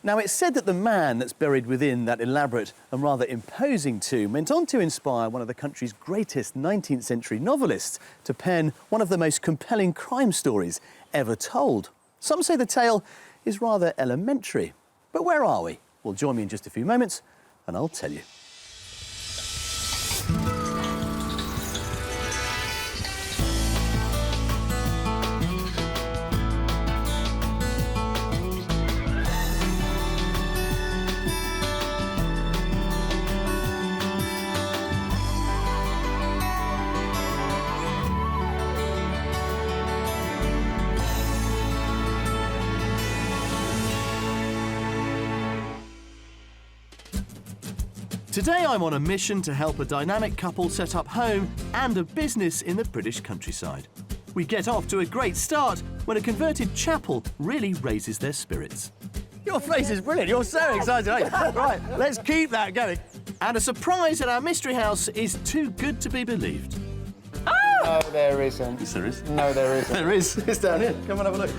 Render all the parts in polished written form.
Now, it's said that the man that's buried within that elaborate and rather imposing tomb went on to inspire one of the country's greatest 19th century novelists to pen one of the most compelling crime stories ever told. Some say the tale is rather elementary. But where are we? Well, join me in just a few moments and I'll tell you. Today I'm on a mission to help a dynamic couple set up home and a business in the British countryside. We get off to a great start when a converted chapel really raises their spirits. Your face is brilliant, you're so excited, aren't you? Right, let's keep that going. And a surprise at our mystery house is too good to be believed. Oh! No, there isn't. Yes, there is. No, there isn't. There is. It's down here. Come and have a look.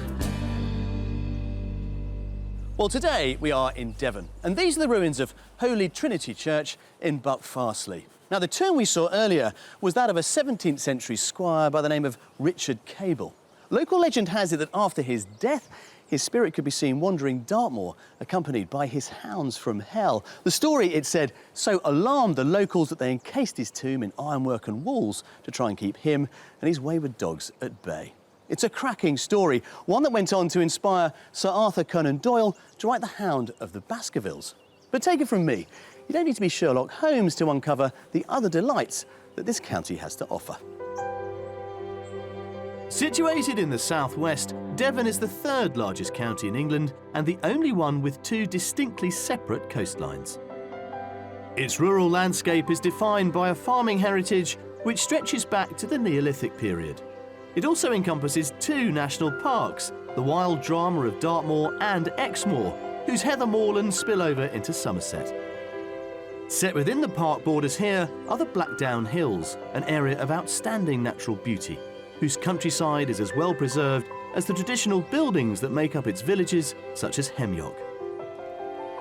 Well, today we are in Devon, and these are the ruins of Holy Trinity Church in Buckfastleigh. Now, the tomb we saw earlier was that of a 17th century squire by the name of Richard Cable. Local legend has it that after his death, his spirit could be seen wandering Dartmoor, accompanied by his hounds from hell. The story, it said, so alarmed the locals that they encased his tomb in ironwork and walls to try and keep him and his wayward dogs at bay. It's a cracking story, one that went on to inspire Sir Arthur Conan Doyle to write The Hound of the Baskervilles. But take it from me, you don't need to be Sherlock Holmes to uncover the other delights that this county has to offer. Situated in the southwest, Devon is the third largest county in England and the only one with two distinctly separate coastlines. Its rural landscape is defined by a farming heritage which stretches back to the Neolithic period. It also encompasses two national parks, the wild drama of Dartmoor and Exmoor, whose heather moorlands spill over into Somerset. Set within the park borders here are the Blackdown Hills, an area of outstanding natural beauty, whose countryside is as well preserved as the traditional buildings that make up its villages, such as Hemyock.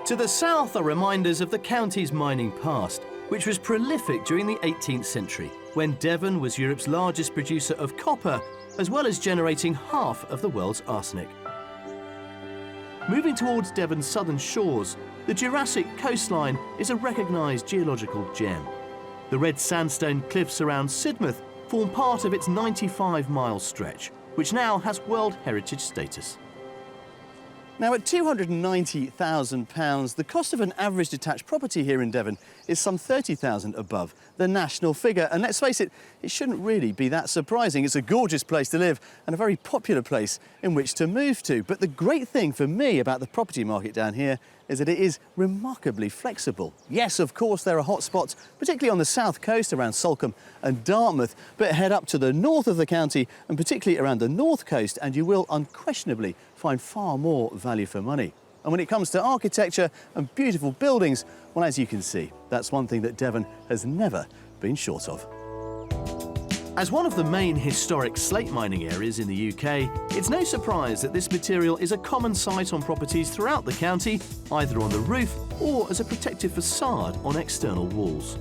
To the south are reminders of the county's mining past, which was prolific during the 18th century, when Devon was Europe's largest producer of copper, as well as generating half of the world's arsenic. Moving towards Devon's southern shores, the Jurassic coastline is a recognised geological gem. The red sandstone cliffs around Sidmouth form part of its 95-mile stretch, which now has World Heritage status. Now, at £290,000, the cost of an average detached property here in Devon is some £30,000 above the national figure. And let's face it, it shouldn't really be that surprising. It's a gorgeous place to live and a very popular place in which to move to. But the great thing for me about the property market down here is that it is remarkably flexible. Yes, of course, there are hot spots, particularly on the south coast around Salcombe and Dartmouth, but head up to the north of the county and particularly around the north coast and you will unquestionably find far more value for money. And when it comes to architecture and beautiful buildings, well, as you can see, that's one thing that Devon has never been short of. As one of the main historic slate mining areas in the UK, it's no surprise that this material is a common sight on properties throughout the county, either on the roof or as a protective facade on external walls.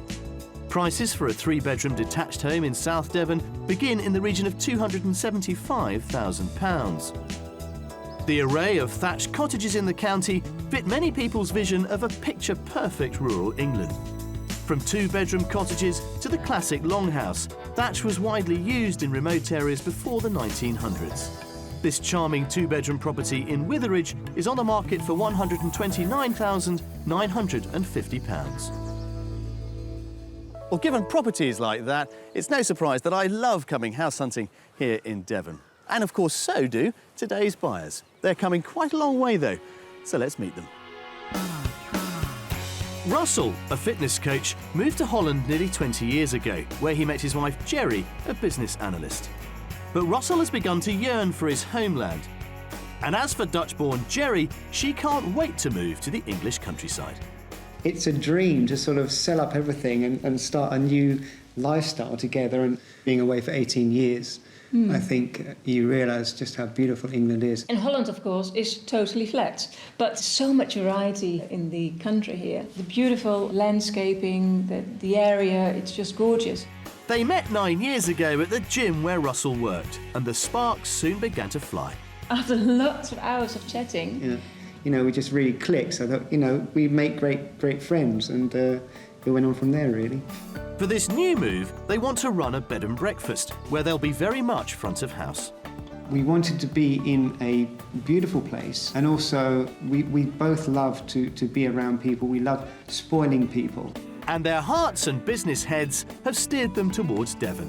Prices for a three-bedroom detached home in South Devon begin in the region of £275,000. The array of thatched cottages in the county fit many people's vision of a picture-perfect rural England. From two-bedroom cottages to the classic longhouse, thatch was widely used in remote areas before the 1900s. This charming two-bedroom property in Witheridge is on the market for £129,950. Well, given properties like that, it's no surprise that I love coming house hunting here in Devon. And of course, so do today's buyers. They're coming quite a long way, though, so let's meet them. Russell, a fitness coach, moved to Holland nearly 20 years ago, where he met his wife Jerry, a business analyst. But Russell has begun to yearn for his homeland. And as for Dutch-born Jerry, she can't wait to move to the English countryside. It's a dream to sort of sell up everything and start a new lifestyle together, and being away for 18 years I think you realise just how beautiful England is. And Holland, of course, is totally flat, but so much variety in the country here. The beautiful landscaping, the area, it's just gorgeous. They met 9 years ago at the gym where Russell worked, and the sparks soon began to fly. After lots of hours of chatting... Yeah. You know, we just really clicked, so that, you know, we make great friends, and we went on from there, really. For this new move, they want to run a bed and breakfast, where they'll be very much front of house. We wanted to be in a beautiful place, and also we both love to be around people. We love spoiling people. And their hearts and business heads have steered them towards Devon.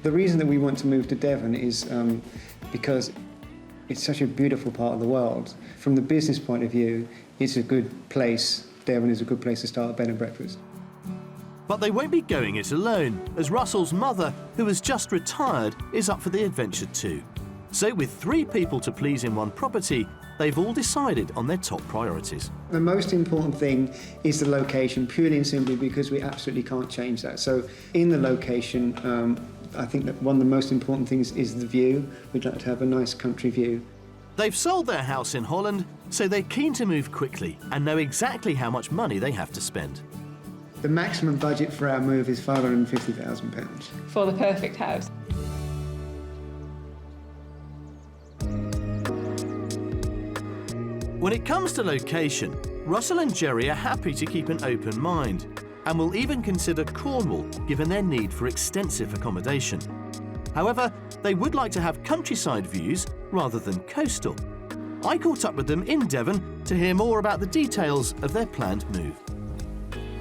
The reason that we want to move to Devon is because it's such a beautiful part of the world. From the business point of view, it's a good place. Devon is a good place to start a bed and breakfast. But they won't be going it alone, as Russell's mother, who has just retired, is up for the adventure too. So with 3 people to please in one property, they've all decided on their top priorities. The most important thing is the location, purely and simply because we absolutely can't change that. So in the location, I think that one of the most important things is the view. We'd like to have a nice country view. They've sold their house in Holland, so they're keen to move quickly and know exactly how much money they have to spend. The maximum budget for our move is £550,000. For the perfect house. When it comes to location, Russell and Jerry are happy to keep an open mind and will even consider Cornwall given their need for extensive accommodation. However, they would like to have countryside views rather than coastal. I caught up with them in Devon to hear more about the details of their planned move.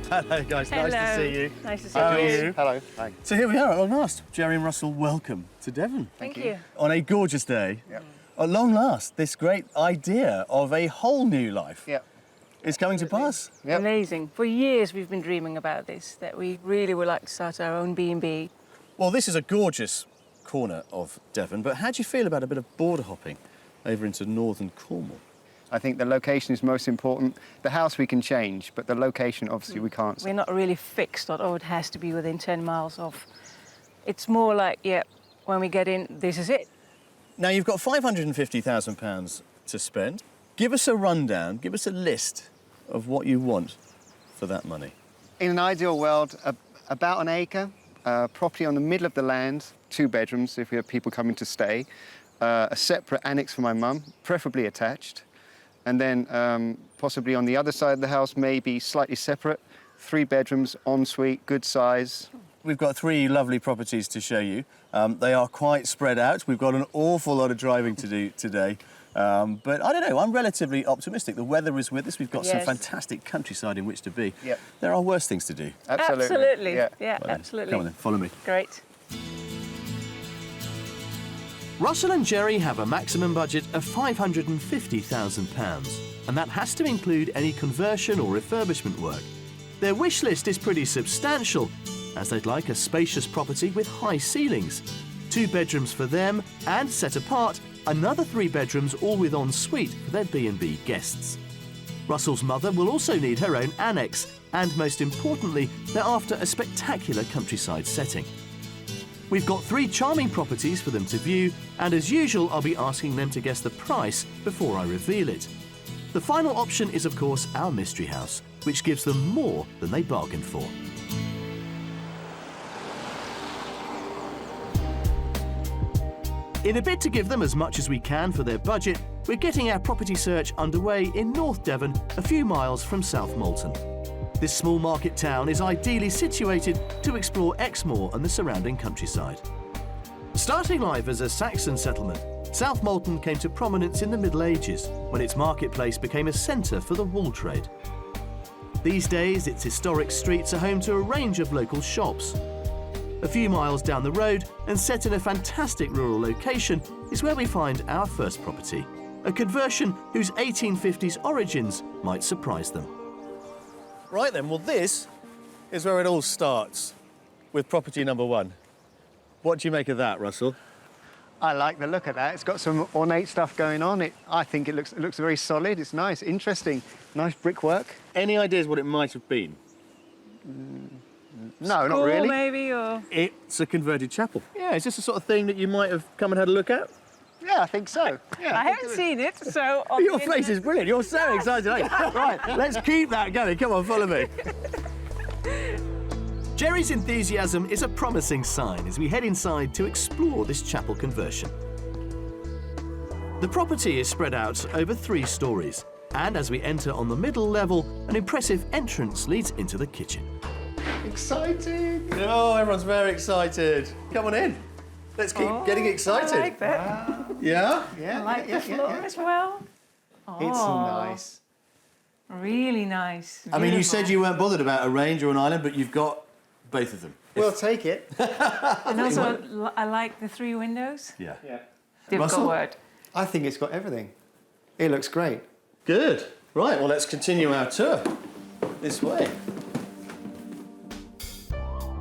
Hello guys, Hello. nice to see you. Nice to see How are you. you? Hello. Hi. So here we are at last. Jerry and Russell, welcome to Devon. Thank you. On a gorgeous day, Yep. at long last, this great idea of a whole new life Yep. is coming to pass. Yep. Amazing. For years we've been dreaming about this, that we really would like to start our own B&B. Well, this is a gorgeous corner of Devon, but how do you feel about a bit of border hopping over into northern Cornwall? I think the location is most important. The house we can change, but the location, obviously, we can't. We're not really fixed on, oh, it has to be within 10 miles of. It's more like, yeah, when we get in, this is it. Now, you've got £550,000 to spend. Give us a rundown, give us a list of what you want for that money. In an ideal world, about an acre, property on the middle of the land, 2 bedrooms if we have people coming to stay, a separate annex for my mum, preferably attached, and then possibly on the other side of the house, maybe slightly separate, 3 bedrooms, ensuite, good size. We've got 3 lovely properties to show you. They are quite spread out. We've got an awful lot of driving to do today. But I don't know, I'm relatively optimistic. The weather is with us. We've got some Yes. fantastic countryside in which to be. Yep. There are worse things to do. Absolutely. Yeah, Right then, absolutely. Come on then, follow me. Great. Russell and Jerry have a maximum budget of £550,000, and that has to include any conversion or refurbishment work. Their wish list is pretty substantial, as they'd like a spacious property with high ceilings, 2 bedrooms for them, and set apart, another 3 bedrooms all with ensuite for their B&B guests. Russell's mother will also need her own annex, and most importantly, they're after a spectacular countryside setting. We've got 3 charming properties for them to view, and as usual, I'll be asking them to guess the price before I reveal it. The final option is, of course, our mystery house, which gives them more than they bargained for. In a bid to give them as much as we can for their budget, we're getting our property search underway in North Devon, a few miles from South Molton. This small market town is ideally situated to explore Exmoor and the surrounding countryside. Starting life as a Saxon settlement, South Molton came to prominence in the Middle Ages, when its marketplace became a centre for the wool trade. These days, its historic streets are home to a range of local shops. A few miles down the road, and set in a fantastic rural location, is where we find our first property, a conversion whose 1850s origins might surprise them. Right then, well this is where it all starts, with property number 1. What do you make of that, Russell? I like the look of that. It's got some ornate stuff going on. I think it looks very solid. It's nice, interesting, nice brickwork. Any ideas what it might have been? No, not School, really. maybe, or... It's a converted chapel. Yeah, is this the sort of thing that you might have come and had a look at? Yeah, I think so. Yeah, I haven't seen it, so... on Your the face is brilliant. You're so excited. Right, let's keep that going. Come on, follow me. Jerry's enthusiasm is a promising sign as we head inside to explore this chapel conversion. The property is spread out over 3 stories, and as we enter on the middle level, an impressive entrance leads into the kitchen. Exciting. Oh, everyone's very excited. Come on in. Let's keep getting excited. I like that. Yeah? Yeah, I like the floor as well. It's nice. Really nice. I mean, you said Beautiful. you weren't bothered about a range or an island, but you've got both of them. We'll take it. And also, I like the 3 windows. Yeah. Yeah. Difficult Russell? word. I think it's got everything. It looks great. Good. Right, well, let's continue our tour this way.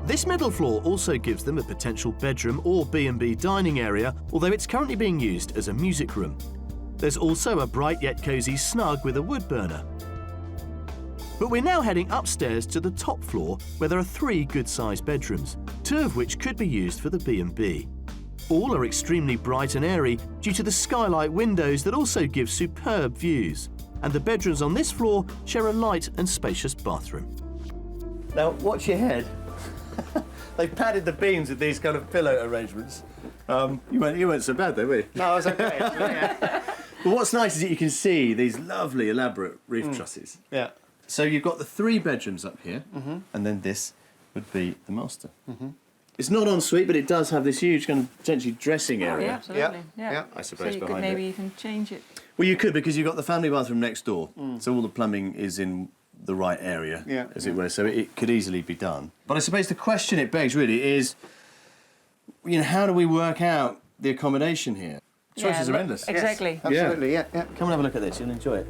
This middle floor also gives them a potential bedroom or B&B dining area, although it's currently being used as a music room. There's also a bright yet cosy snug with a wood burner. But we're now heading upstairs to the top floor, where there are 3 good-sized bedrooms, 2 of which could be used for the B&B. All are extremely bright and airy due to the skylight windows that also give superb views. And the bedrooms on this floor share a light and spacious bathroom. Now, watch your head. They've padded the beams with these kind of pillow arrangements. You weren't so bad, though, were you? No, I was okay. Yeah. But what's nice is that you can see these lovely, elaborate roof trusses. Yeah. So you've got the 3 bedrooms up here, and then this would be the master. It's not en suite, but it does have this huge kind of potentially dressing Oh, area. yeah, absolutely. Yeah. I suppose So you could behind maybe it. even change it. Well, you could, because you've got the family bathroom next door, so all the plumbing is in the right area, as it were, so it could easily be done. But I suppose the question it begs really is, how do we work out the accommodation here? Choices are endless. Exactly. Absolutely, yeah. Come and have a look at this, you'll enjoy it.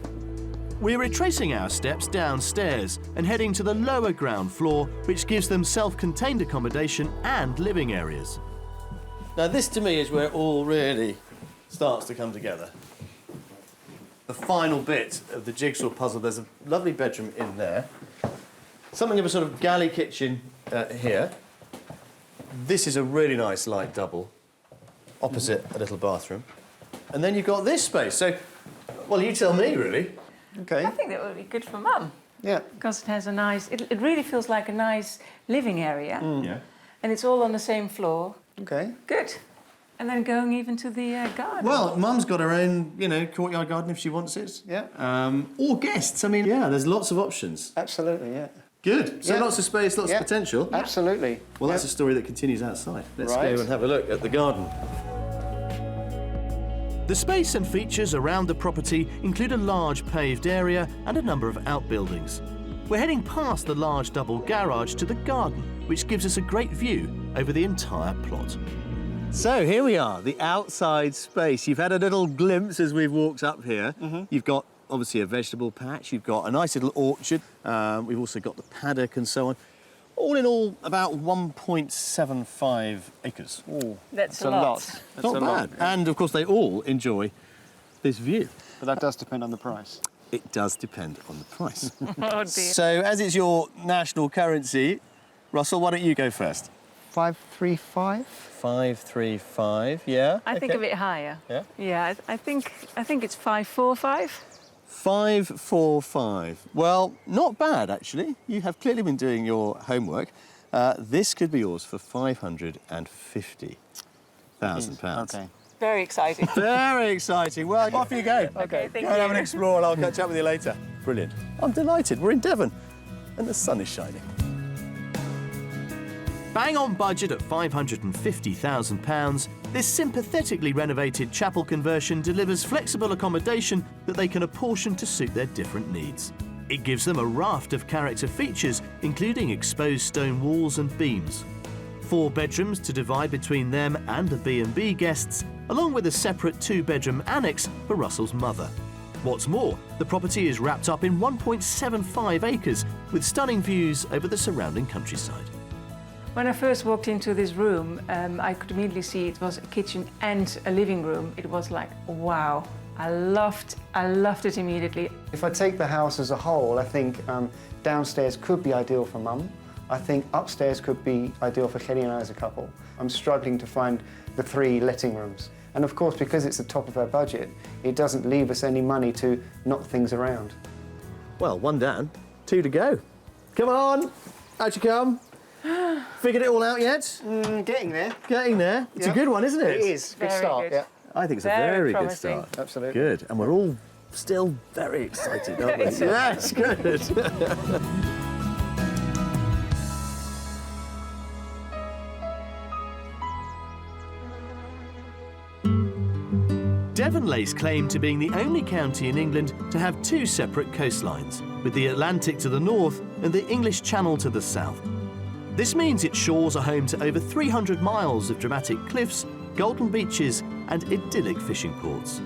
We're retracing our steps downstairs and heading to the lower ground floor, which gives them self-contained accommodation and living areas. Now, this to me is where it all really starts to come together. The final bit of the jigsaw puzzle, there's a lovely bedroom in there. Something of a sort of galley kitchen here. This is a really nice light double, opposite a little bathroom. And then you've got this space. So, well, you tell me, really. Okay. I think that would be good for Mum. Yeah. Because it has a nice... It really feels like a nice living area. Yeah. And it's all on the same floor. Okay. Good. And then going even to the garden. Well, Mum's got her own, courtyard garden if she wants it. Yeah. Or guests. I mean, there's lots of options. Absolutely, yeah. Good. So Yeah. lots of space, lots of potential. Absolutely. Well, that's a story that continues outside. Let's Right. go and have a look at the garden. The space and features around the property include a large paved area and a number of outbuildings. We're heading past the large double garage to the garden, which gives us a great view over the entire plot. So here we are, the outside space. You've had a little glimpse as we've walked up here. You've got obviously a vegetable patch, you've got a nice little orchard, we've also got the paddock and so on. All in all, about 1.75 acres. Ooh, That's a lot. That's Not a bad. lot. And of course, they all enjoy this view. But that does depend on the price. It does depend on the price. Oh, dear. So, as it's your national currency, Russell, why don't you go first? 535? 535, yeah. I think a bit higher. Yeah? Yeah, I think it's 545. 545. Well, not bad, actually. You have clearly been doing your homework. This could be yours for £550,000. Okay. Very exciting. Very exciting. Well, off you go. Okay, thank Go and have an you. explore and I'll catch up with you later. Brilliant. I'm delighted. We're in Devon and the sun is shining. Bang on budget at £550,000, this sympathetically renovated chapel conversion delivers flexible accommodation that they can apportion to suit their different needs. It gives them a raft of character features, including exposed stone walls and beams. 4 bedrooms to divide between them and the B&B guests, along with a separate 2-bedroom annex for Russell's mother. What's more, the property is wrapped up in 1.75 acres with stunning views over the surrounding countryside. When I first walked into this room, I could immediately see it was a kitchen and a living room. It was like, wow, I loved it immediately. If I take the house as a whole, I think downstairs could be ideal for Mum. I think upstairs could be ideal for Kelly and I as a couple. I'm struggling to find the 3 letting rooms. And of course, because it's the top of our budget, it doesn't leave us any money to knock things around. Well, 1 down, 2 to go. Come on, out you come. Figured it all out yet? Getting there. Getting there. It's a good one, isn't it? It is. Good Very start, good. yeah. I think it's a Very very good promising. start. Absolutely. Good, and we're all still very excited, aren't we? Yes, good. Devon lays claim to being the only county in England to have 2 separate coastlines, with the Atlantic to the north and the English Channel to the south. This means its shores are home to over 300 miles of dramatic cliffs, golden beaches and idyllic fishing ports.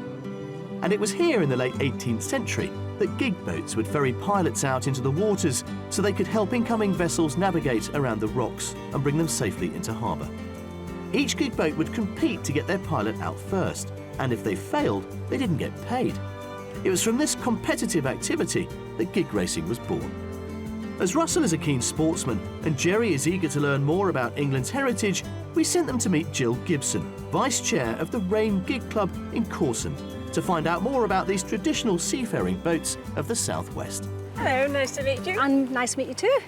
And it was here in the late 18th century that gig boats would ferry pilots out into the waters so they could help incoming vessels navigate around the rocks and bring them safely into harbour. Each gig boat would compete to get their pilot out first, and if they failed, they didn't get paid. It was from this competitive activity that gig racing was born. As Russell is a keen sportsman and Jerry is eager to learn more about England's heritage, we sent them to meet Jill Gibson, Vice Chair of the Rame Gig Club in Corsand, to find out more about these traditional seafaring boats of the southwest. Hello, nice to meet you. And nice to meet you too.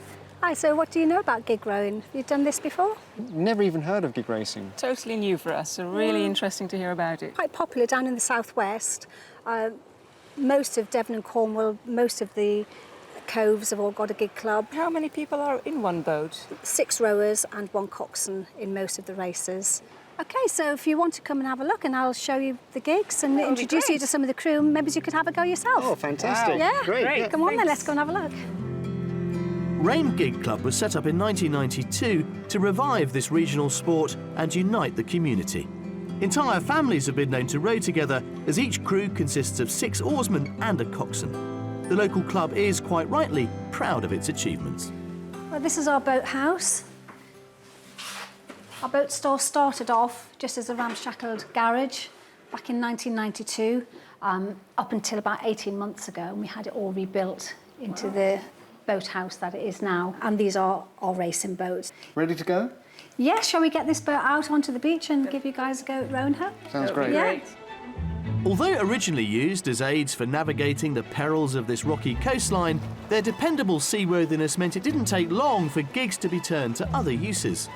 Hi, so what do you know about gig rowing? Have you done this before? Never even heard of gig racing. Totally new for us, so really interesting to hear about it. Quite popular down in the southwest. Most of Devon and Cornwall, most of the coves have all got a gig club. How many people are in one boat? 6 rowers and 1 coxswain in most of the races. OK, so if you want to come and have a look, and I'll show you the gigs and That would be introduce you great. to some of the crew, maybe you could have a go yourself. Oh, fantastic. Yeah, Great. Great. Come on then, Thanks. let's go and have a look. Rame Gig Club was set up in 1992 to revive this regional sport and unite the community. Entire families have been known to row together, as each crew consists of 6 oarsmen and a coxswain. The local club is, quite rightly, proud of its achievements. Well, this is our boathouse. Our boat store started off just as a ramshackled garage back in 1992, up until about 18 months ago, and we had it all rebuilt into the boathouse that it is now. And these are our racing boats. Ready to go? Yeah, shall we get this boat out onto the beach and give you guys a go at rowing her? Sounds great. Yeah. Although originally used as aids for navigating the perils of this rocky coastline, their dependable seaworthiness meant it didn't take long for gigs to be turned to other uses.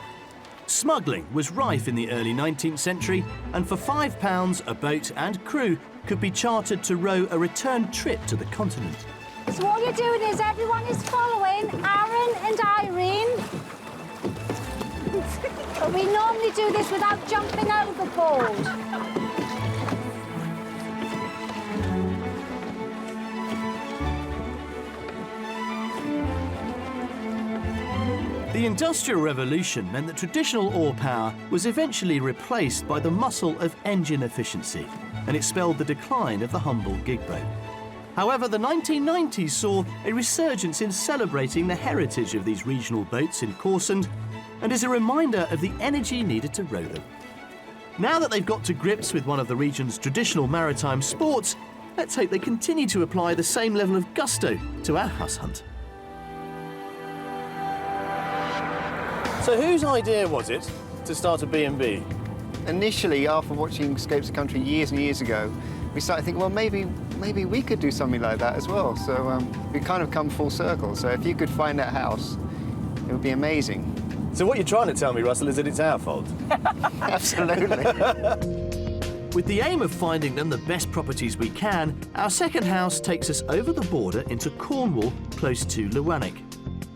Smuggling was rife in the early 19th century, and for £5, a boat and crew could be chartered to row a return trip to the continent. So all you're doing is everyone is following Aaron and Irene. But we normally do this without jumping overboard. The Industrial Revolution meant that traditional oar power was eventually replaced by the muscle of engine efficiency, and it spelled the decline of the humble gig boat. However, the 1990s saw a resurgence in celebrating the heritage of these regional boats in Corsand, and is a reminder of the energy needed to row them. Now that they've got to grips with one of the region's traditional maritime sports, let's hope they continue to apply the same level of gusto to our house hunt. So whose idea was it to start a B&B? Initially, after watching Scapes of Country years and years ago, we started thinking, well, maybe we could do something like that as well. So we kind of come full circle. So if you could find that house, it would be amazing. So what you're trying to tell me, Russell, is that it's our fault? Absolutely. With the aim of finding them the best properties we can, our second house takes us over the border into Cornwall, close to Llewellyn.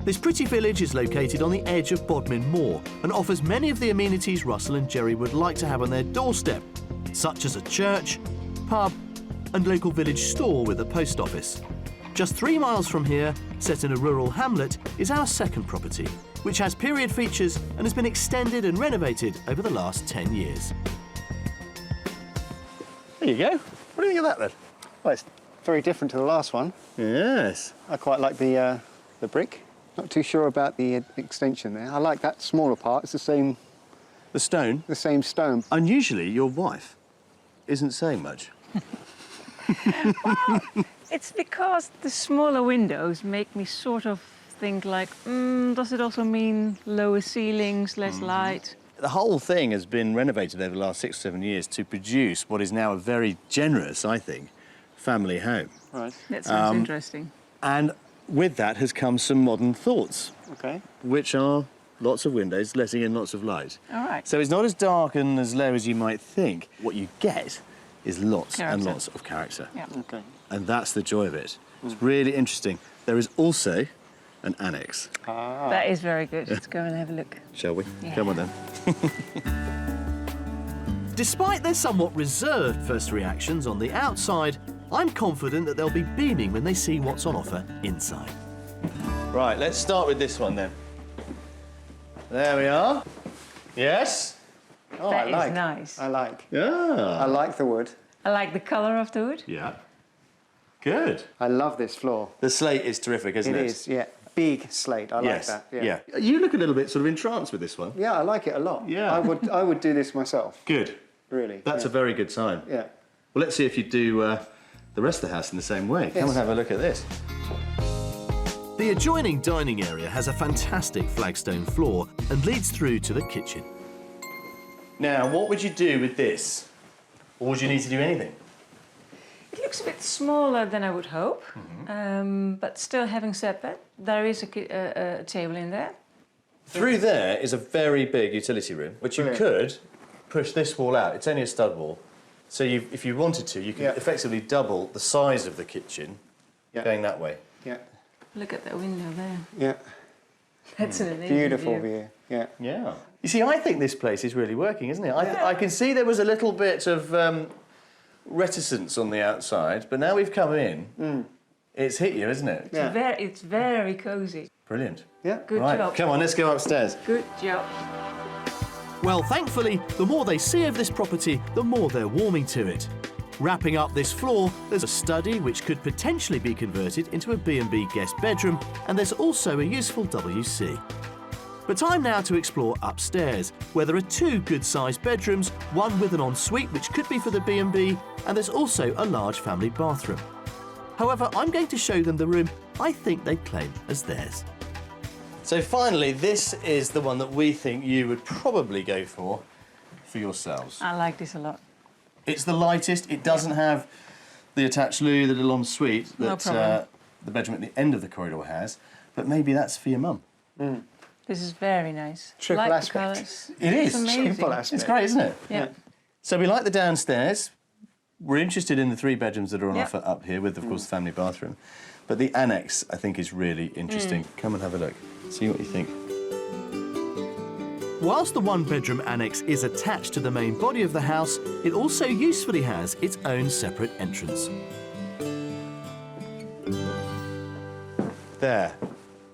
This pretty village is located on the edge of Bodmin Moor and offers many of the amenities Russell and Jerry would like to have on their doorstep, such as a church, pub and local village store with a post office. Just 3 miles from here, set in a rural hamlet, is our second property, which has period features and has been extended and renovated over the last 10 years. There you go. What do you think of that then? Well, it's very different to the last one. Yes. I quite like the brick. Not too sure about the extension there. I like that smaller part. It's the same The same stone. Unusually, your wife isn't saying much. Well, it's because the smaller windows make me sort of think like, does it also mean lower ceilings, less light? The whole thing has been renovated over the last 6 or 7 years to produce what is now a very generous, I think, family home. Right. That sounds interesting. And with that has come some modern thoughts, Okay. which are lots of windows, letting in lots of light. All right. So it's not as dark and as low as you might think. What you get is lots and Character. lots of character. Yeah. Okay. And that's the joy of it. It's really interesting. There is also an annex. That is very good. Let's go and have a look. Shall we? Yeah. Come on then. Despite their somewhat reserved first reactions on the outside, I'm confident that they'll be beaming when they see what's on offer inside. Right, let's start with this one then. There we are. Yes? Oh, That I is like. nice. I like. Yeah. I like the wood. I like the colour of the wood. Yeah. Good. I love this floor. The slate is terrific, isn't it? It is, yeah. Big slate. I Yes. like that. Yeah. You look a little bit sort of entranced with this one. Yeah, I like it a lot. Yeah. I would do this myself. Good. Really. That's yeah. a very good sign. Yeah. Well, let's see if you do the rest of the house in the same way. Come Yes. and have a look at this. The adjoining dining area has a fantastic flagstone floor and leads through to the kitchen. Now, what would you do with this? Or would you need to do anything? It looks a bit smaller than I would hope, but still, having said that, there is a table in there. Through there is a very big utility room, which you could push this wall out. It's only a stud wall. So if you wanted to, you could effectively double the size of the kitchen going that way. Yeah. Look at that window there. Yeah. That's an amazing Beautiful view. Yeah. Yeah. You see, I think this place is really working, isn't it? I can see there was a little bit of reticence on the outside, but now we've come in, it's hit you, isn't it? Yeah. It's very cosy. Brilliant. Yeah. Good Right, job. come on, let's go upstairs. Good job. Well, thankfully, the more they see of this property, the more they're warming to it. Wrapping up this floor, there's a study which could potentially be converted into a B&B guest bedroom, and there's also a useful WC. But time now to explore upstairs, where there are 2 good-sized bedrooms, one with an ensuite which could be for the B&B, and there's also a large family bathroom. However, I'm going to show them the room I think they claim as theirs. So finally, this is the one that we think you would probably go for yourselves. I like this a lot. It's the lightest. It doesn't have the attached loo, the little ensuite No that problem. the bedroom at the end of the corridor has. But maybe that's for your mum. This is very nice. Triple like aspect. The colours. It is. It's amazing. Triple aspect. It's great, isn't it? Yeah. So we like the downstairs. We're interested in the 3 bedrooms that are on Yeah. offer up here with, of course, the family bathroom. But the annex, I think, is really interesting. Come and have a look. See what you think. Whilst the one-bedroom annex is attached to the main body of the house, it also usefully has its own separate entrance. There.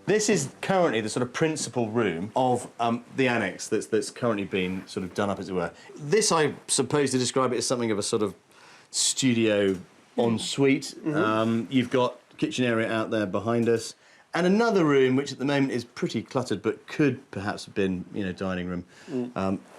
This is currently the sort of principal room of the annex that's currently been sort of done up, as it were. This, I suppose, to describe it as something of a sort of studio ensuite. You've got kitchen area out there behind us, and another room which at the moment is pretty cluttered, but could perhaps have been, dining room.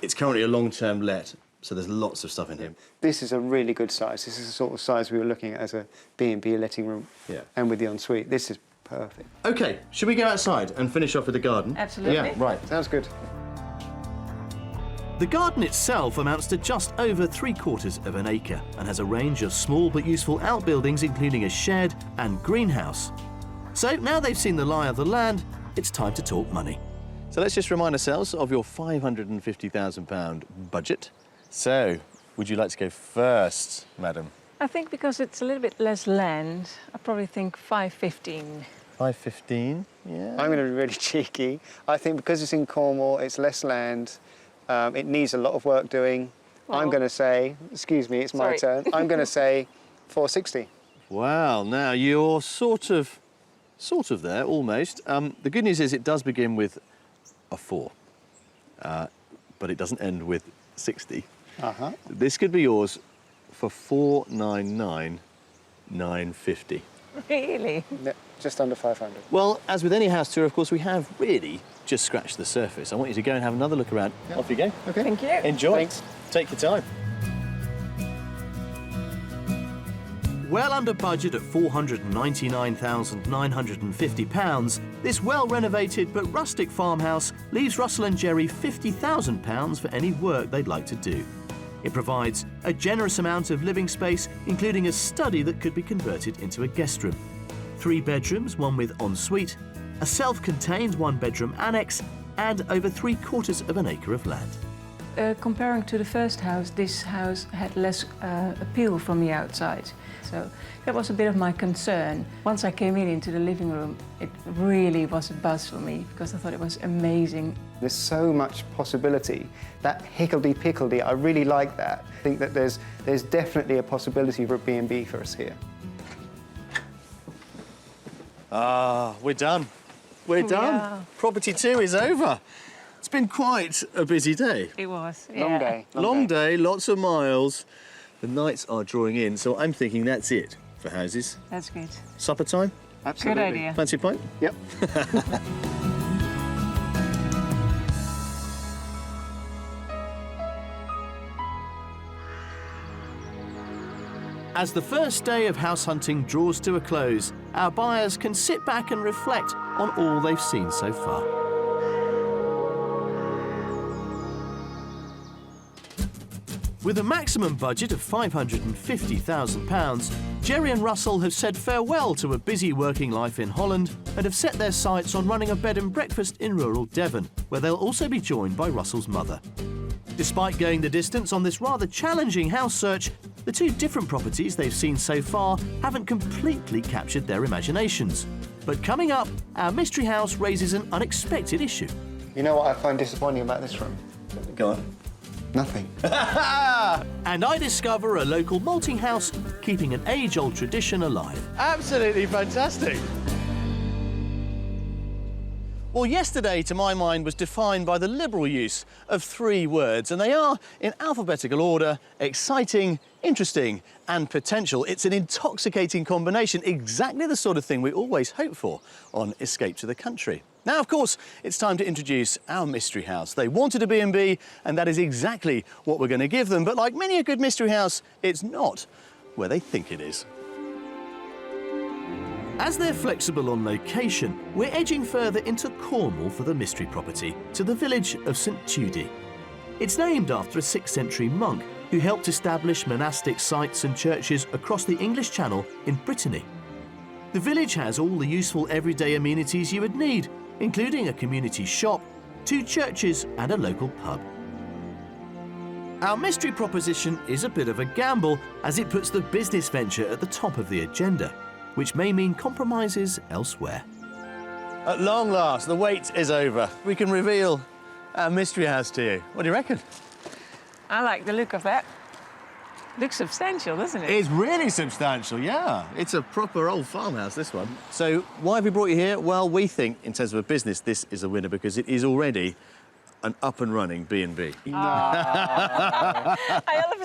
It's currently a long-term let, so there's lots of stuff in here. This is a really good size. This is the sort of size we were looking at as a B&B letting room. Yeah. And with the ensuite. This is perfect. OK, should we go outside and finish off with the garden? Absolutely. Yeah, right. Sounds good. The garden itself amounts to just over 3/4 of an acre and has a range of small but useful outbuildings, including a shed and greenhouse. So now they've seen the lie of the land, it's time to talk money. So let's just remind ourselves of your £550,000 budget. So, would you like to go first, madam? I think because it's a little bit less land, I probably think 515. 515, yeah. I'm going to be really cheeky. I think because it's in Cornwall, it's less land, it needs a lot of work doing. I'm going to say, excuse me, it's my turn. I'm going to say 460. Wow, now you're sort of there, almost. The good news is it does begin with a 4, but it doesn't end with 60. This could be yours for 499,950. Really? No, just under 500. Well, as with any house tour, of course, we have really just scratched the surface. I want you to go and have another look around. Off you go. Okay. Thank you. Enjoy. Thanks. Take your time. Well under budget at £499,950, this well-renovated but rustic farmhouse leaves Russell and Jerry £50,000 for any work they'd like to do. It provides a generous amount of living space, including a study that could be converted into a guest room. 3 bedrooms, one with ensuite, a self-contained 1-bedroom annex, and over 3/4 of an acre of land. Comparing to the first house, this house had less appeal from the outside. So that was a bit of my concern. Once I came into the living room, it really was a buzz for me because I thought it was amazing. There's so much possibility. That higgledy-pickledy, I really like that. I think that there's definitely a possibility for a B&B for us here. Ah, we're done. We're done. Yeah. Property 2 is over. It's been quite a busy day. It was, Long day. Long day, lots of miles. The nights are drawing in, so I'm thinking that's it for houses. That's good. Supper time? Absolutely. Good idea. Fancy a pint? Yep. As the first day of house hunting draws to a close, our buyers can sit back and reflect on all they've seen so far. With a maximum budget of £550,000, Jerry and Russell have said farewell to a busy working life in Holland and have set their sights on running a bed and breakfast in rural Devon, where they'll also be joined by Russell's mother. Despite going the distance on this rather challenging house search, the 2 different properties they've seen so far haven't completely captured their imaginations. But coming up, our mystery house raises an unexpected issue. You know what I find disappointing about this room? Go on. Nothing. And I discover a local malting house keeping an age-old tradition alive. Absolutely fantastic. Well, yesterday, to my mind, was defined by the liberal use of 3 words, and they are, in alphabetical order, exciting, interesting, and potential. It's an intoxicating combination, exactly the sort of thing we always hope for on Escape to the Country. Now, of course, it's time to introduce our mystery house. They wanted a B&B, and that is exactly what we're going to give them. But like many a good mystery house, it's not where they think it is. As they're flexible on location, we're edging further into Cornwall for the mystery property, to the village of St Tudy. It's named after a 6th century monk who helped establish monastic sites and churches across the English Channel in Brittany. The village has all the useful everyday amenities you would need, including a community shop, 2 churches and a local pub. Our mystery proposition is a bit of a gamble, as it puts the business venture at the top of the agenda, which may mean compromises elsewhere. At long last, the wait is over. We can reveal our mystery house to you. What do you reckon? I like the look of that. Looks substantial, doesn't it? It's really substantial, yeah. It's a proper old farmhouse, this one. So why have we brought you here? Well, we think, in terms of a business, this is a winner because it is already an up-and-running B&B. I all of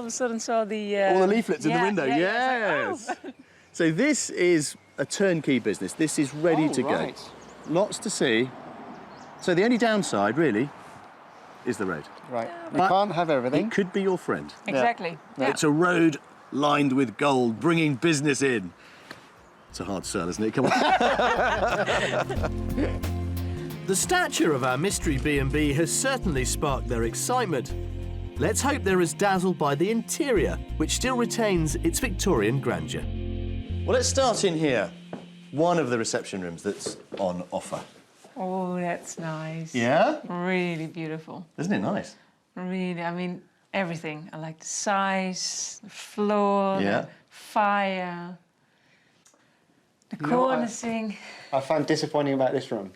a sudden saw the... All the leaflets in the window, yeah, yes. Like, oh. So this is a turnkey business. This is ready to go. Lots to see. So the only downside, really, is the road. Right. We But can't have everything. It could be your friend. Exactly. Yeah. It's a road lined with gold, bringing business in. It's a hard sell, isn't it? Come on. The stature of our mystery B&B has certainly sparked their excitement. Let's hope they're as dazzled by the interior, which still retains its Victorian grandeur. Well, let's start in here. One of the reception rooms that's on offer. Oh, that's nice. Yeah? Really beautiful. Isn't it nice? Really, I mean, everything. I like the size, the floor, Yeah. the fire, the cornicing. I find disappointing about this room.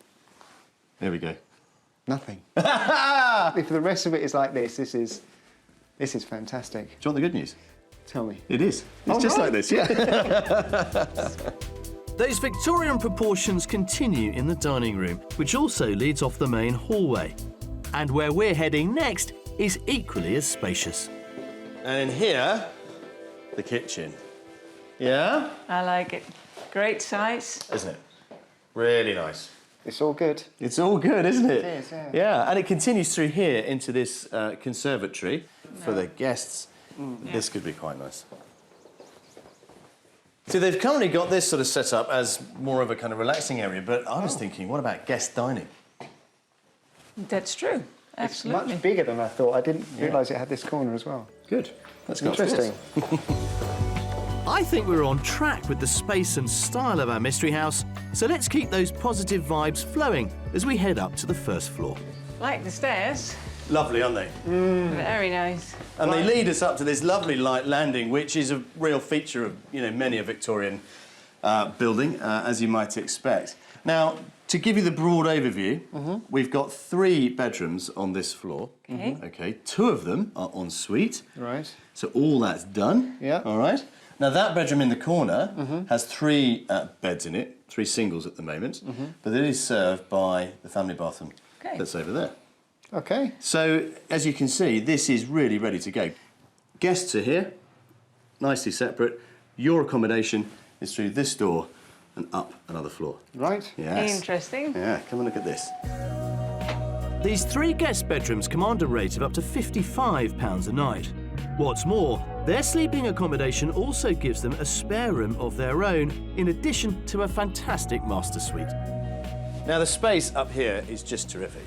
There we go. Nothing. If the rest of it is like this, this is fantastic. Do you want the good news? Tell me. It is. It's just like this, yeah. Those Victorian proportions continue in the dining room, which also leads off the main hallway. And where we're heading next is equally as spacious. And in here, the kitchen. Yeah? I like it. Great size. Isn't it? Really nice. It's all good. It's all good, isn't it? It is, yeah. Yeah, and it continues through here into this conservatory for the guests. This could be quite nice. So they've currently got this sort of set up as more of a kind of relaxing area, but I was thinking, what about guest dining? That's true. Absolutely. It's much bigger than I thought. I didn't realise it had this corner as well. Good. That's Interesting. I think we're on track with the space and style of our mystery house, so let's keep those positive vibes flowing as we head up to the first floor. Like the stairs. Lovely, aren't they? Very nice. And they lead us up to this lovely light landing, which is a real feature of, you know, many a Victorian building, as you might expect. Now, to give you the broad overview, we've got 3 bedrooms on this floor. Okay. Okay, 2 of them are en suite. Right. So all that's done. Yeah. All right. Now, that bedroom in the corner has 3 beds in it, 3 singles at the moment, but it is served by the family bathroom that's over there. Okay. So, as you can see, this is really ready to go. Guests are here, nicely separate. Your accommodation is through this door and up another floor. Right. Yes. Interesting. Yeah, come and look at this. These 3 guest bedrooms command a rate of up to £55 a night. What's more, their sleeping accommodation also gives them a spare room of their own, in addition to a fantastic master suite. Now, the space up here is just terrific.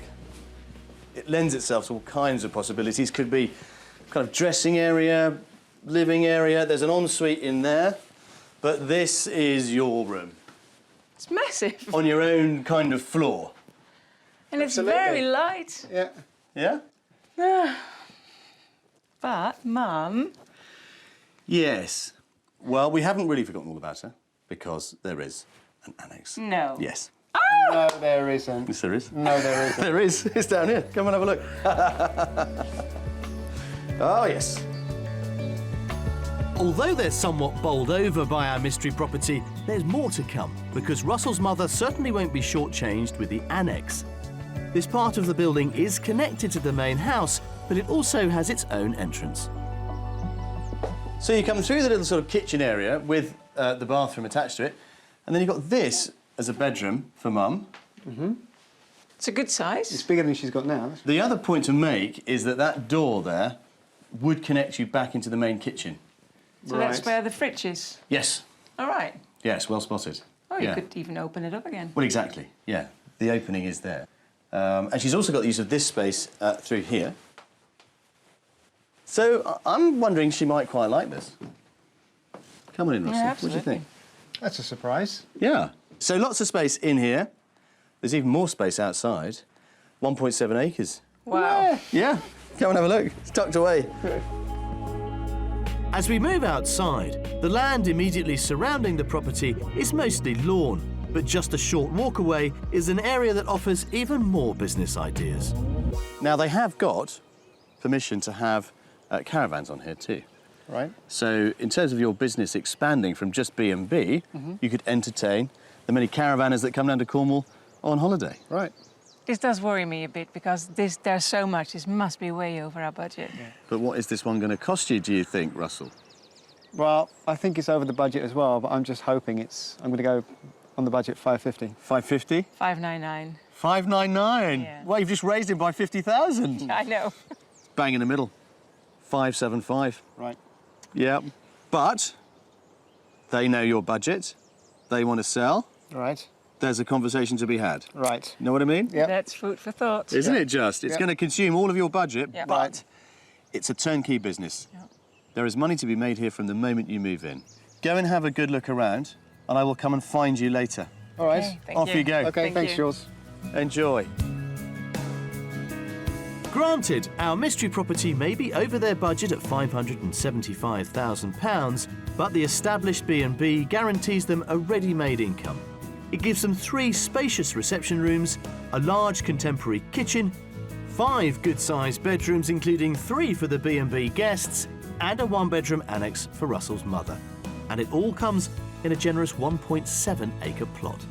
It lends itself to all kinds of possibilities. Could be kind of dressing area, living area. There's an ensuite in there, but this is your room It's massive. on your own kind of floor. And it's Absolutely. very light. Yeah. Yeah? But, Mum, Yes. Well, we haven't really forgotten all about her, because there is an annex. no. Yes. No, there isn't. Yes, there is. No, there isn't. There is. It's down here. Come and have a look. Oh, yes. Although they're somewhat bowled over by our mystery property, there's more to come, because Russell's mother certainly won't be shortchanged with the annex. This part of the building is connected to the main house, but it also has its own entrance. So you come through the little sort of kitchen area with the bathroom attached to it, and then you've got this as a bedroom for Mum. It's a good size. It's bigger than she's got now. The other point to make is that that door there would connect you back into the main kitchen. So that's where the fridge is. Yes. All right. Yes, well spotted. Oh, you Yeah. could even open it up again. Well, exactly, yeah. The opening is there. And she's also got the use of this space through here. So I'm wondering she might quite like this. Come on in, Russell. Yeah, What do you absolutely. think? That's a surprise. Yeah. So lots of space in here. There's even more space outside. 1.7 acres. Wow. Yeah. Come and have a look. It's tucked away. As we move outside, the land immediately surrounding the property is mostly lawn, but just a short walk away is an area that offers even more business ideas. Now, they have got permission to have caravans on here too. Right. So in terms of your business expanding from just B&B, you could entertain the many caravanners that come down to Cornwall on holiday. Right. This does worry me a bit because there's so much. This must be way over our budget. Yeah. But what is this one going to cost you, do you think, Russell? Well, I think it's over the budget as well, but I'm just hoping I'm going to go on the budget 550. 550? 599. 599? Yeah. Well, you've just raised it by 50,000. I know. Bang in the middle. 575. Right. Yeah. But they know your budget. They want to sell. Right. There's a conversation to be had. Right. Know what I mean? Yep. That's food for thought. Isn't it just? It's Yeah. going to consume all of your budget, Yeah. but it's a turnkey business. Yeah. There is money to be made here from the moment you move in. Go and have a good look around, and I will come and find you later. All right. Okay, thank Off you go. Okay, Thank thanks, you. Jules. Enjoy. Granted, our mystery property may be over their budget at £575,000, but the established B&B guarantees them a ready-made income. It gives them 3 spacious reception rooms, a large contemporary kitchen, 5 good-sized bedrooms including 3 for the B&B guests, and a 1-bedroom annex for Russell's mother. And it all comes in a generous 1.7-acre plot.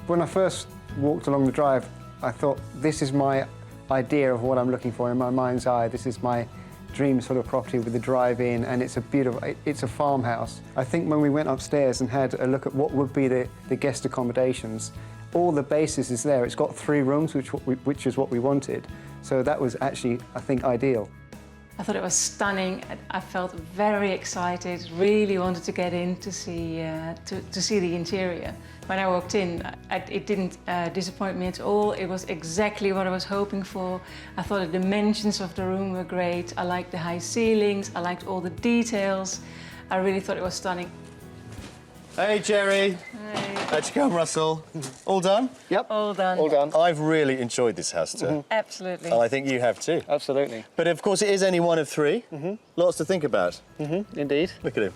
When I first walked along the drive, I thought, this is my idea of what I'm looking for in my mind's eye. This is my dream sort of property with the drive-in, and it's a farmhouse. I think when we went upstairs and had a look at what would be the guest accommodations, all the basis is there. It's got 3 rooms, which is what we wanted. So that was actually, I think, ideal. I thought it was stunning. I felt very excited, really wanted to get in to see the interior. When I walked in, it didn't disappoint me at all. It was exactly what I was hoping for. I thought the dimensions of the room were great. I liked the high ceilings, I liked all the details. I really thought it was stunning. Hey, Jerry. Hey. How'd you come, Russell? All done? Yep. All done. All done. I've really enjoyed this house tour. Absolutely. I think you have too. Absolutely. But of course, it is only one of three. Lots to think about. Indeed. Look at him.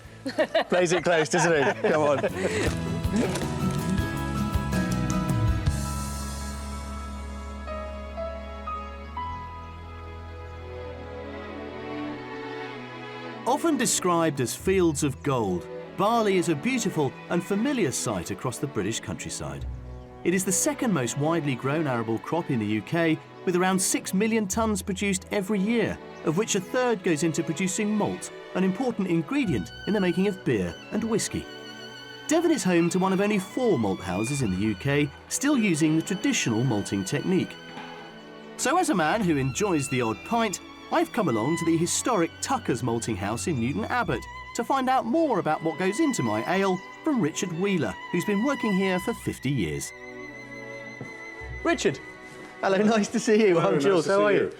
Plays it close, doesn't he? Come on. Often described as fields of gold, Barley is a beautiful and familiar sight across the British countryside. It is the second most widely grown arable crop in the UK, with around 6 million tonnes produced every year, of which a third goes into producing malt, an important ingredient in the making of beer and whisky. Devon is home to one of only 4 malt houses in the UK still using the traditional malting technique. So as a man who enjoys the odd pint, I've come along to the historic Tucker's malting house in Newton Abbot to find out more about what goes into my ale from Richard Wheeler, who's been working here for 50 years. Richard, hello, nice to see you. I'm Jules, how are you?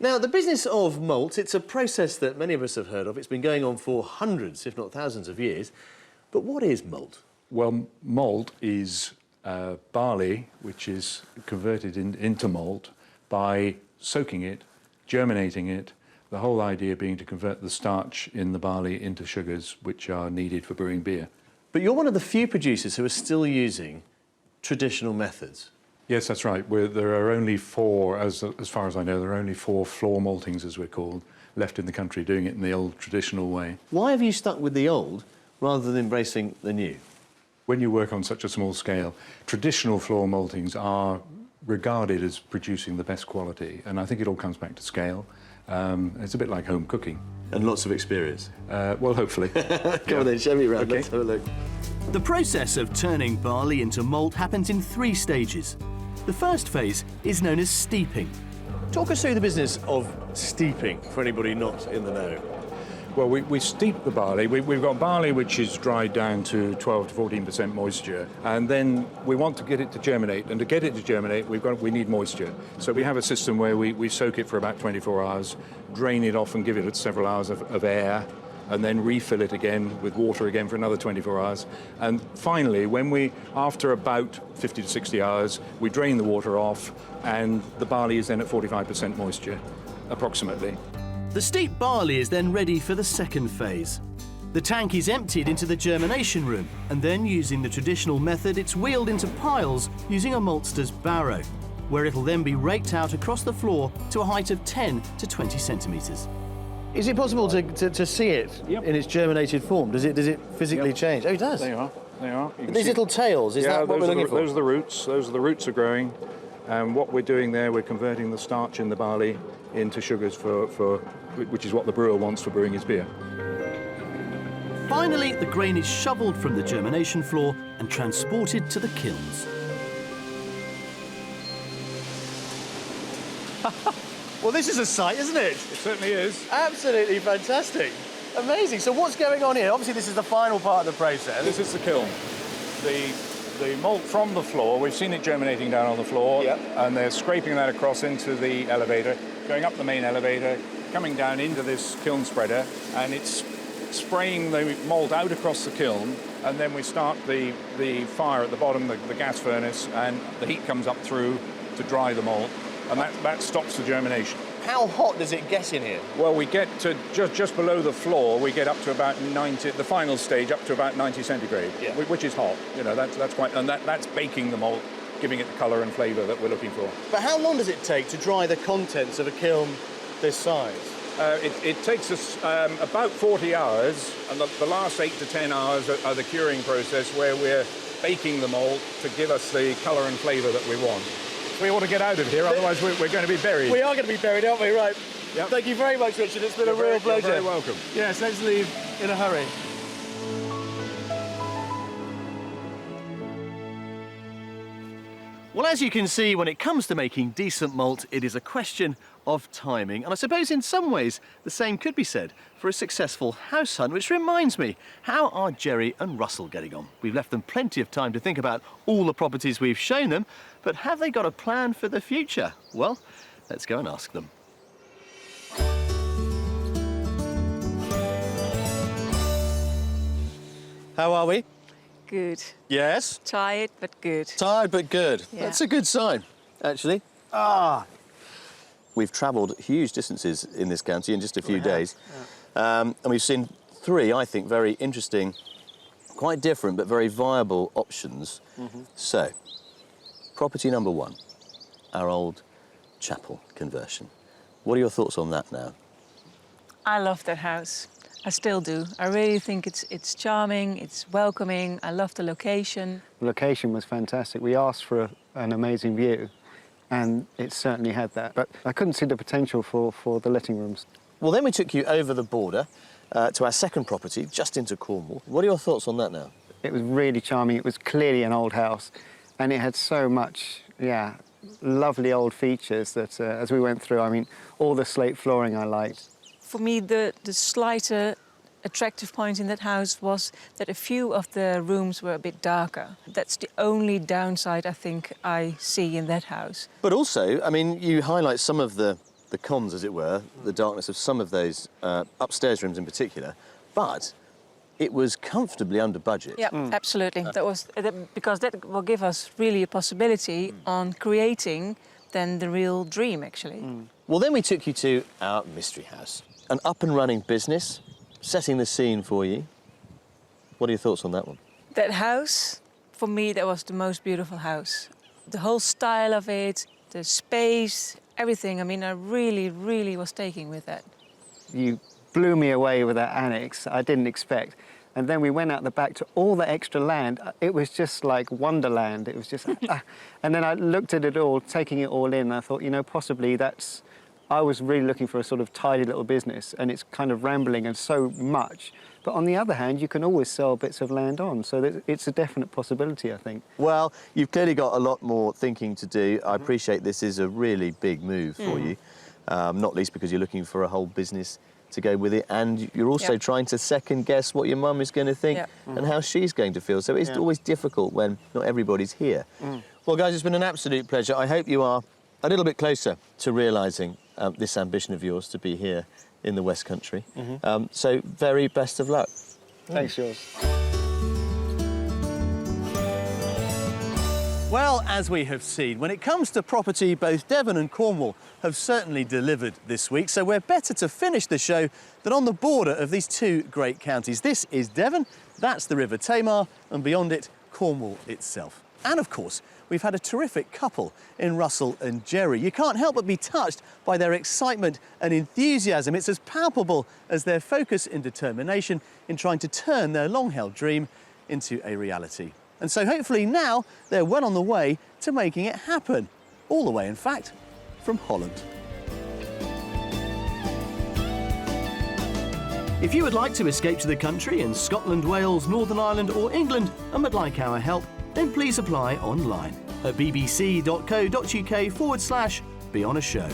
Now, the business of malt, it's a process that many of us have heard of. It's been going on for hundreds, if not thousands of years. But what is malt? Well, malt is barley, which is converted into malt by soaking it, germinating it, the whole idea being to convert the starch in the barley into sugars which are needed for brewing beer. But you're one of the few producers who are still using traditional methods. Yes, that's right. There are only 4, as far as I know, there are only 4 floor maltings, as we're called, left in the country doing it in the old traditional way. Why have you stuck with the old rather than embracing the new? When you work on such a small scale, traditional floor maltings are regarded as producing the best quality, and I think it all comes back to scale. It's a bit like home cooking. And lots of experience. Well, hopefully. Come on then, show me around. Okay. Let's have a look. The process of turning barley into malt happens in 3 stages. The first phase is known as steeping. Talk us through the business of steeping for anybody not in the know. Well, we steep the barley. We've got barley which is dried down to 12 to 14% moisture, and then we want to get it to germinate. And to get it to germinate, we need moisture. So we have a system where we soak it for about 24 hours, drain it off and give it several hours of air, and then refill it again with water again for another 24 hours. And finally, after about 50 to 60 hours, we drain the water off, and the barley is then at 45% moisture, approximately. The steeped barley is then ready for the second phase. The tank is emptied into the germination room, and then using the traditional method, it's wheeled into piles using a maltster's barrow, where it'll then be raked out across the floor to a height of 10 to 20 centimetres. Is it possible to see it in its germinated form? Does it physically change? Oh, it does. They are. These little tails, is that what we're looking for? Those are the roots. Those are the roots are growing. And what we're doing there, we're converting the starch in the barley into sugars which is what the brewer wants for brewing his beer. Finally, the grain is shoveled from the germination floor and transported to the kilns. Well, this is a sight, isn't it? It certainly is. Absolutely fantastic. Amazing. So what's going on here? Obviously, this is the final part of the process. This is the kiln. The malt from the floor, we've seen it germinating down on the floor, and they're scraping that across into the elevator, going up the main elevator, coming down into this kiln spreader, and it's spraying the malt out across the kiln, and then we start the fire at the bottom, the gas furnace, and the heat comes up through to dry the malt, and that stops the germination. How hot does it get in here? Well, we get to just below the floor. We get up to about 90. The final stage up to about 90 centigrade, which is hot. You know, that's quite, and that's baking the malt, giving it the colour and flavour that we're looking for. But how long does it take to dry the contents of a kiln this size? It takes us about 40 hours, and the last 8 to 10 hours are the curing process, where we're baking the malt to give us the colour and flavour that we want. We ought to get out of here, otherwise we're going to be buried. We are going to be buried, aren't we? Right. Yep. Thank you very much, Richard. It's been a real pleasure. You're very welcome. Yes, let's leave in a hurry. Well, as you can see, when it comes to making decent malt, it is a question of timing. And I suppose in some ways, the same could be said for a successful house hunt, which reminds me, how are Jerry and Russell getting on? We've left them plenty of time to think about all the properties we've shown them, but have they got a plan for the future? Well, let's go and ask them. How are we? Good. Yes? Tired, but good. Tired but good. Yeah. That's a good sign, actually. We've travelled huge distances in this county in just a few days. Yeah. And we've seen three, I think, very interesting, quite different but very viable options. So, property number one, our old chapel conversion. What are your thoughts on that now? I love that house. I still do. I really think it's charming, it's welcoming. I love the location. The location was fantastic. We asked for an amazing view, and it certainly had that. But I couldn't see the potential for the letting rooms. Well, then we took you over the border to our second property, just into Cornwall. What are your thoughts on that now? It was really charming. It was clearly an old house, and it had so much, lovely old features that as we went through, I mean, all the slate flooring I liked. For me, the slighter attractive point in that house was that a few of the rooms were a bit darker. That's the only downside I think I see in that house. But also, I mean, you highlight some of the cons, as it were, the darkness of some of those upstairs rooms in particular, but it was comfortably under budget. Yeah, absolutely. That was because that will give us really a possibility on creating then the real dream, actually. Well, then we took you to our mystery house, an up-and-running business, setting the scene for you. What are your thoughts on that one? That house, for me, that was the most beautiful house. The whole style of it, the space, everything. I mean, I really, really was taken with that. You Blew me away with that annex. I didn't expect. And then we went out the back to all the extra land. It was just like wonderland. It was just... And then I looked at it all, taking it all in, and I thought, you know, possibly that's... I was really looking for a sort of tidy little business, and it's kind of rambling and so much. But on the other hand, you can always sell bits of land on, so it's a definite possibility, I think. Well, you've clearly got a lot more thinking to do. I appreciate this is a really big move for you, not least because you're looking for a whole business to go with it, and you're also trying to second-guess what your mum is going to think and how she's going to feel. So it's always difficult when not everybody's here. Well, guys, it's been an absolute pleasure. I hope you are a little bit closer to realising this ambition of yours to be here in the West Country. So very best of luck. Thanks, Jules. Well, as we have seen, when it comes to property, both Devon and Cornwall have certainly delivered this week, so we're better to finish the show than on the border of these two great counties. This is Devon, that's the River Tamar, and beyond it, Cornwall itself. And of course, we've had a terrific couple in Russell and Jerry. You can't help but be touched by their excitement and enthusiasm. It's as palpable as their focus and determination in trying to turn their long-held dream into a reality. And so hopefully now they're well on the way to making it happen. All the way, in fact, from Holland. If you would like to escape to the country in Scotland, Wales, Northern Ireland or England and would like our help, then please apply online at bbc.co.uk/beonashow.